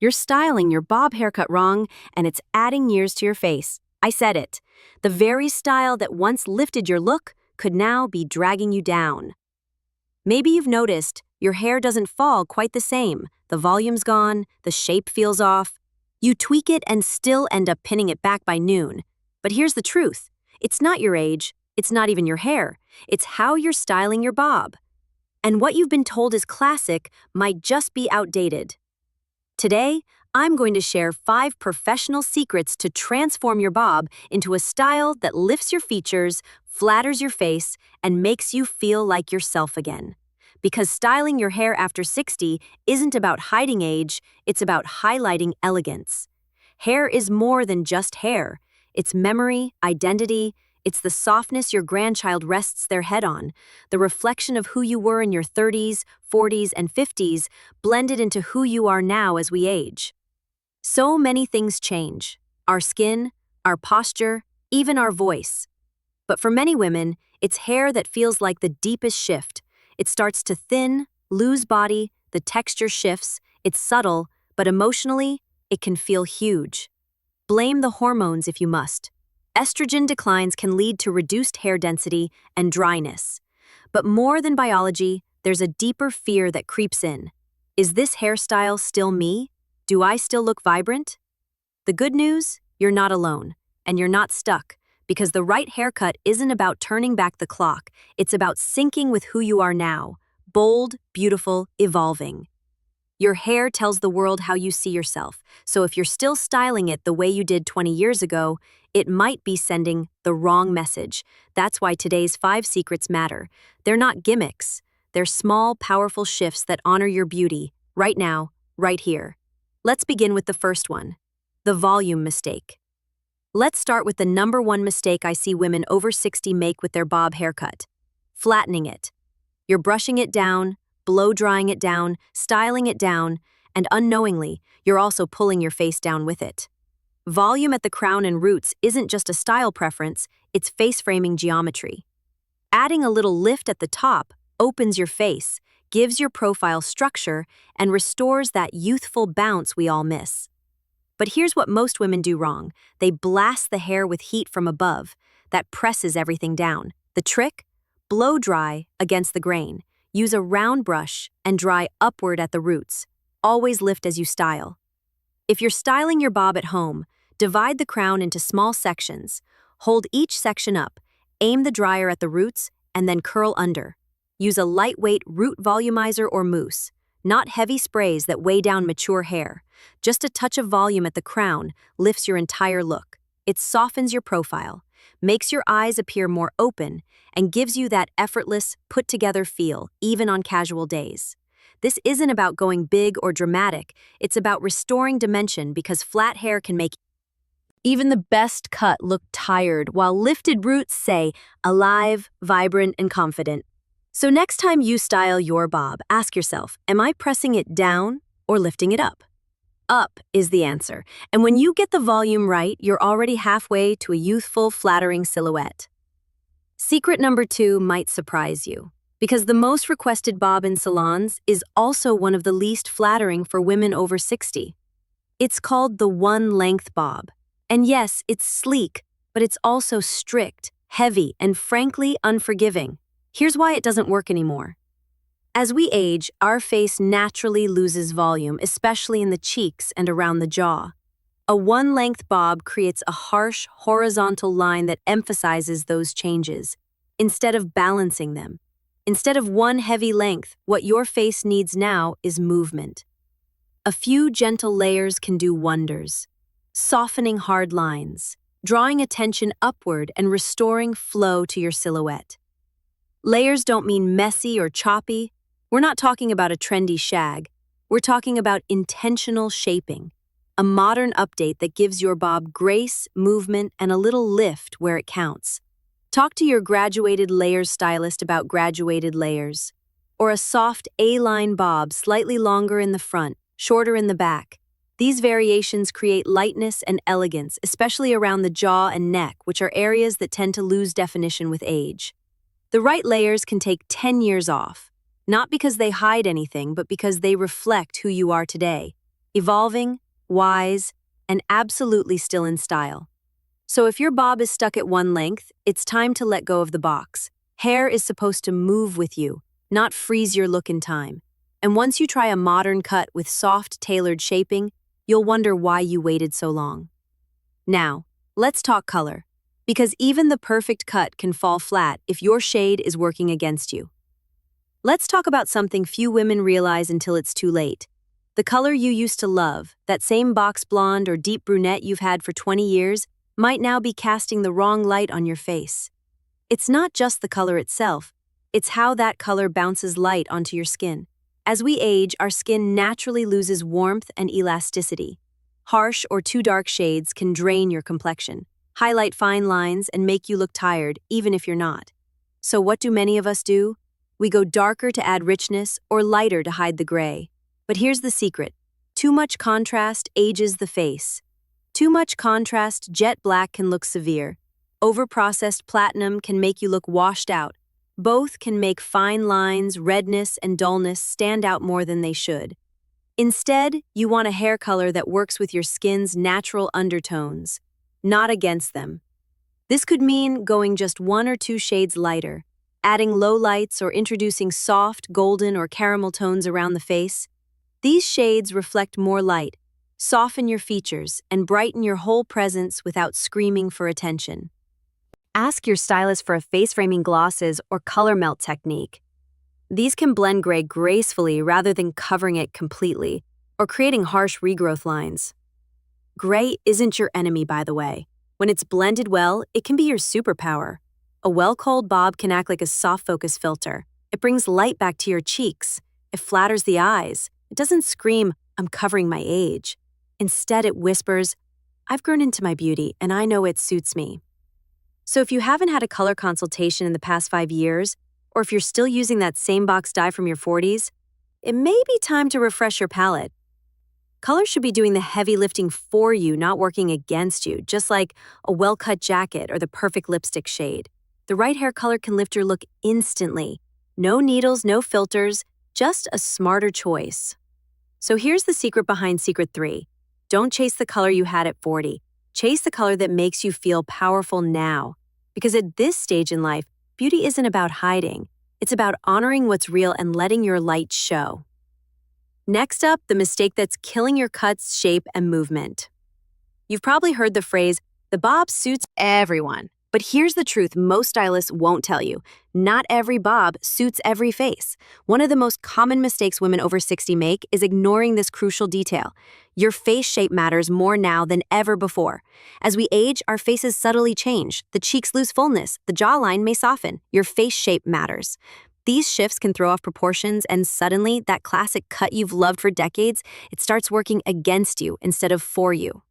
You're styling your bob haircut wrong, and it's adding years to your face. I said it. The very style that once lifted your look could now be dragging you down. Maybe you've noticed your hair doesn't fall quite the same. The volume's gone, the shape feels off. You tweak it and still end up pinning it back by noon. But here's the truth. It's not your age. It's not even your hair. It's how you're styling your bob. And what you've been told is classic might just be outdated. Today, I'm going to share 5 professional secrets to transform your bob into a style that lifts your features, flatters your face, and makes you feel like yourself again. Because styling your hair after 60 isn't about hiding age, it's about highlighting elegance. Hair is more than just hair. It's memory, identity. It's the softness your grandchild rests their head on, the reflection of who you were in your 30s, 40s, and 50s, blended into who you are now as we age. So many things change: our skin, our posture, even our voice. But for many women, it's hair that feels like the deepest shift. It starts to thin, lose body, the texture shifts, it's subtle, but emotionally, it can feel huge. Blame the hormones if you must. Estrogen declines can lead to reduced hair density and dryness. But more than biology, there's a deeper fear that creeps in. Is this hairstyle still me? Do I still look vibrant? The good news, you're not alone, and you're not stuck, because the right haircut isn't about turning back the clock, it's about syncing with who you are now, bold, beautiful, evolving. Your hair tells the world how you see yourself, so if you're still styling it the way you did 20 years ago, it might be sending the wrong message. That's why today's 5 secrets matter. They're not gimmicks. They're small, powerful shifts that honor your beauty, right now, right here. Let's begin with the first one, the volume mistake. Let's start with the number 1 mistake I see women over 60 make with their bob haircut: flattening it. You're brushing it down, blow-drying it down, styling it down, and unknowingly, you're also pulling your face down with it. Volume at the crown and roots isn't just a style preference, it's face-framing geometry. Adding a little lift at the top opens your face, gives your profile structure, and restores that youthful bounce we all miss. But here's what most women do wrong. They blast the hair with heat from above. That presses everything down. The trick? Blow dry against the grain. Use a round brush and dry upward at the roots. Always lift as you style. If you're styling your bob at home, divide the crown into small sections. Hold each section up, aim the dryer at the roots, and then curl under. Use a lightweight root volumizer or mousse, not heavy sprays that weigh down mature hair. Just a touch of volume at the crown lifts your entire look. It softens your profile, makes your eyes appear more open, and gives you that effortless, put-together feel, even on casual days. This isn't about going big or dramatic, it's about restoring dimension, because flat hair can make even the best cut look tired, while lifted roots say alive, vibrant, and confident. So next time you style your bob, ask yourself, am I pressing it down or lifting it up? Up is the answer, and when you get the volume right, you're already halfway to a youthful, flattering silhouette. Secret number 2 might surprise you, because the most requested bob in salons is also one of the least flattering for women over 60. It's called the one-length bob. And yes, it's sleek, but it's also strict, heavy, and frankly unforgiving. Here's why it doesn't work anymore. As we age, our face naturally loses volume, especially in the cheeks and around the jaw. A one-length bob creates a harsh, horizontal line that emphasizes those changes, instead of balancing them. Instead of one heavy length, what your face needs now is movement. A few gentle layers can do wonders, softening hard lines, drawing attention upward, and restoring flow to your silhouette. Layers don't mean messy or choppy. We're not talking about a trendy shag. We're talking about intentional shaping, a modern update that gives your bob grace, movement, and a little lift where it counts. Talk to your graduated layers stylist about graduated layers, or a soft A-line bob slightly longer in the front, shorter in the back. These variations create lightness and elegance, especially around the jaw and neck, which are areas that tend to lose definition with age. The right layers can take 10 years off, not because they hide anything, but because they reflect who you are today. evolving, wise, and absolutely still in style. So if your bob is stuck at one length, it's time to let go of the box. Hair is supposed to move with you, not freeze your look in time. And once you try a modern cut with soft, tailored shaping, you'll wonder why you waited so long. Now, let's talk color, because even the perfect cut can fall flat if your shade is working against you. Let's talk about something few women realize until it's too late. The color you used to love, that same box blonde or deep brunette you've had for 20 years, might now be casting the wrong light on your face. It's not just the color itself, it's how that color bounces light onto your skin. As we age, our skin naturally loses warmth and elasticity. Harsh or too dark shades can drain your complexion, highlight fine lines, and make you look tired, even if you're not. So what do many of us do? We go darker to add richness or lighter to hide the gray. But here's the secret. Too much contrast ages the face. Too much contrast, jet black can look severe. Overprocessed platinum can make you look washed out. Both can make fine lines, redness, and dullness stand out more than they should. Instead, you want a hair color that works with your skin's natural undertones, not against them. This could mean going just 1 or 2 shades lighter, adding low lights or introducing soft, golden, or caramel tones around the face. These shades reflect more light, soften your features, and brighten your whole presence without screaming for attention. Ask your stylist for a face-framing glosses or color melt technique. These can blend gray gracefully rather than covering it completely or creating harsh regrowth lines. Gray isn't your enemy, by the way. When it's blended well, it can be your superpower. A well-culled bob can act like a soft focus filter. It brings light back to your cheeks. It flatters the eyes. It doesn't scream, "I'm covering my age." Instead, it whispers, "I've grown into my beauty and I know it suits me." So if you haven't had a color consultation in the past 5 years, or if you're still using that same box dye from your 40s, it may be time to refresh your palette. Color should be doing the heavy lifting for you, not working against you, just like a well-cut jacket or the perfect lipstick shade. The right hair color can lift your look instantly. No needles, no filters, just a smarter choice. So here's the secret behind Secret 3. Don't chase the color you had at 40. Chase the color that makes you feel powerful now. Because at this stage in life, beauty isn't about hiding. It's about honoring what's real and letting your light show. Next up, the mistake that's killing your cuts, shape, and movement. You've probably heard the phrase, "the bob suits everyone." But here's the truth most stylists won't tell you. Not every bob suits every face. One of the most common mistakes women over 60 make is ignoring this crucial detail. Your face shape matters more now than ever before. As we age, our faces subtly change. The cheeks lose fullness, the jawline may soften. Your face shape matters. These shifts can throw off proportions, and suddenly, that classic cut you've loved for decades, it starts working against you instead of for you.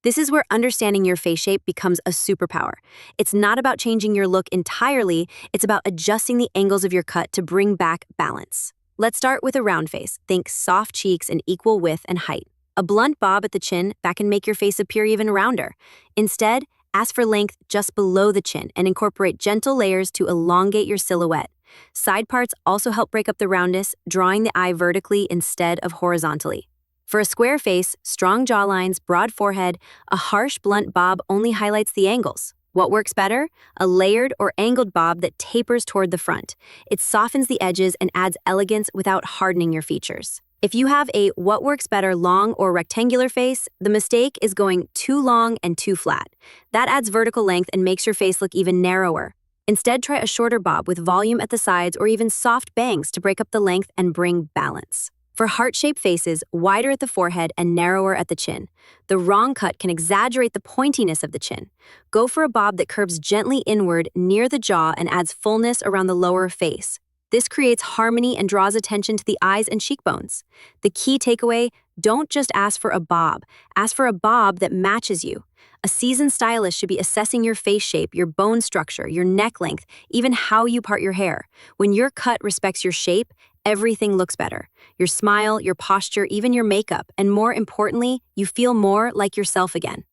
This is where understanding your face shape becomes a superpower. It's not about changing your look entirely, it's about adjusting the angles of your cut to bring back balance. Let's start with a round face. Think soft cheeks and equal width and height. A blunt bob at the chin, that can make your face appear even rounder. Instead, ask for length just below the chin and incorporate gentle layers to elongate your silhouette. Side parts also help break up the roundness, drawing the eye vertically instead of horizontally. For a square face, strong jawlines, broad forehead, a harsh, blunt bob only highlights the angles. What works better? A layered or angled bob that tapers toward the front. It softens the edges and adds elegance without hardening your features. If you have a what works better long or rectangular face, the mistake is going too long and too flat. That adds vertical length and makes your face look even narrower. Instead, try a shorter bob with volume at the sides or even soft bangs to break up the length and bring balance. For heart-shaped faces, wider at the forehead and narrower at the chin. The wrong cut can exaggerate the pointiness of the chin. Go for a bob that curves gently inward near the jaw and adds fullness around the lower face. This creates harmony and draws attention to the eyes and cheekbones. The key takeaway, don't just ask for a bob. Ask for a bob that matches you. A seasoned stylist should be assessing your face shape, your bone structure, your neck length, even how you part your hair. When your cut respects your shape, everything looks better. Your smile, your posture, even your makeup, and more importantly, you feel more like yourself again.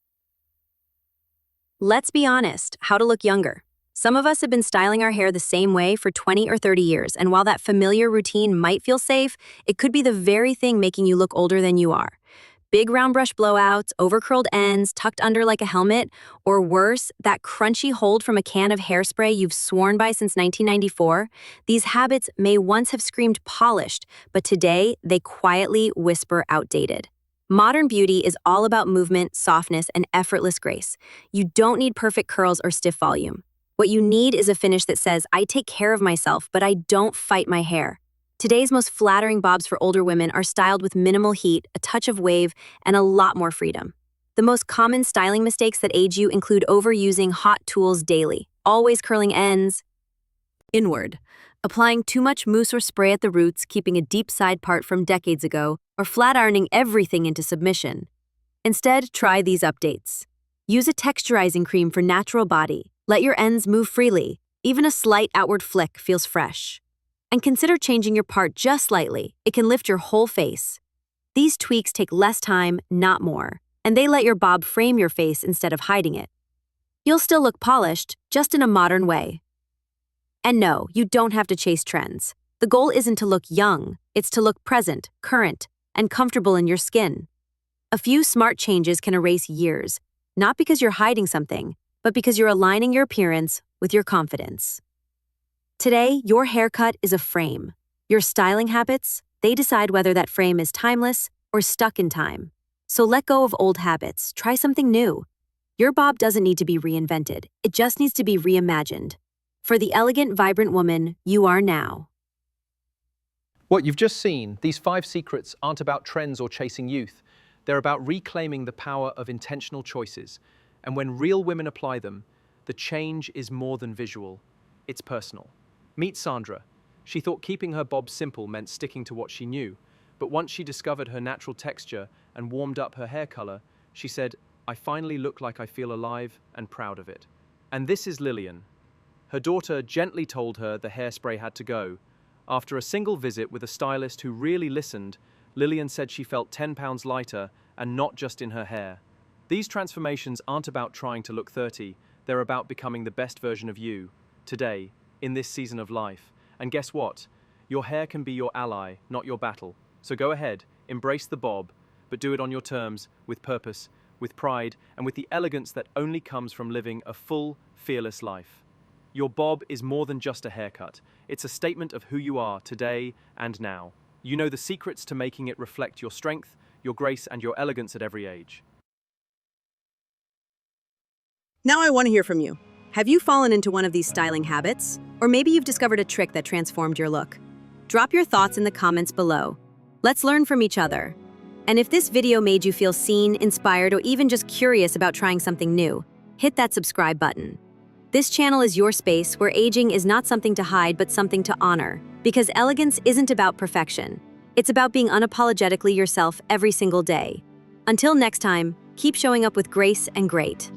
Let's be honest, how to look younger. Some of us have been styling our hair the same way for 20 or 30 years, and while that familiar routine might feel safe, it could be the very thing making you look older than you are. Big round brush blowouts, overcurled ends, tucked under like a helmet, or worse, that crunchy hold from a can of hairspray you've sworn by since 1994, these habits may once have screamed polished, but today they quietly whisper outdated. Modern beauty is all about movement, softness, and effortless grace. You don't need perfect curls or stiff volume. What you need is a finish that says, I take care of myself, but I don't fight my hair. Today's most flattering bobs for older women are styled with minimal heat, a touch of wave, and a lot more freedom. The most common styling mistakes that age you include overusing hot tools daily, always curling ends inward, applying too much mousse or spray at the roots, keeping a deep side part from decades ago, or flat ironing everything into submission. Instead, try these updates. Use a texturizing cream for natural body. Let your ends move freely. Even a slight outward flick feels fresh. And consider changing your part just slightly. It can lift your whole face. These tweaks take less time, not more, and they let your bob frame your face instead of hiding it. You'll still look polished, just in a modern way. And no, you don't have to chase trends. The goal isn't to look young, it's to look present, current, and comfortable in your skin. A few smart changes can erase years, not because you're hiding something, but because you're aligning your appearance with your confidence. Today, your haircut is a frame. Your styling habits, they decide whether that frame is timeless or stuck in time. So let go of old habits, try something new. Your bob doesn't need to be reinvented, it just needs to be reimagined. For the elegant, vibrant woman you are now. What you've just seen, these 5 secrets aren't about trends or chasing youth. They're about reclaiming the power of intentional choices. And when real women apply them, the change is more than visual, it's personal. Meet Sandra. She thought keeping her bob simple meant sticking to what she knew, but once she discovered her natural texture and warmed up her hair color, she said, I finally look like I feel alive and proud of it. And this is Lillian. Her daughter gently told her the hairspray had to go. After a single visit with a stylist who really listened, Lillian said she felt 10 pounds lighter, and not just in her hair. These transformations aren't about trying to look 30, they're about becoming the best version of you, today, in this season of life. And guess what? Your hair can be your ally, not your battle. So go ahead, embrace the bob, but do it on your terms, with purpose, with pride, and with the elegance that only comes from living a full, fearless life. Your bob is more than just a haircut. It's a statement of who you are today and now. You know the secrets to making it reflect your strength, your grace, and your elegance at every age. Now I want to hear from you. Have you fallen into one of these styling habits? Or maybe you've discovered a trick that transformed your look. Drop your thoughts in the comments below. Let's learn from each other. And if this video made you feel seen, inspired, or even just curious about trying something new, hit that subscribe button. This channel is your space where aging is not something to hide but something to honor. Because elegance isn't about perfection. It's about being unapologetically yourself every single day. Until next time, keep showing up with grace and great.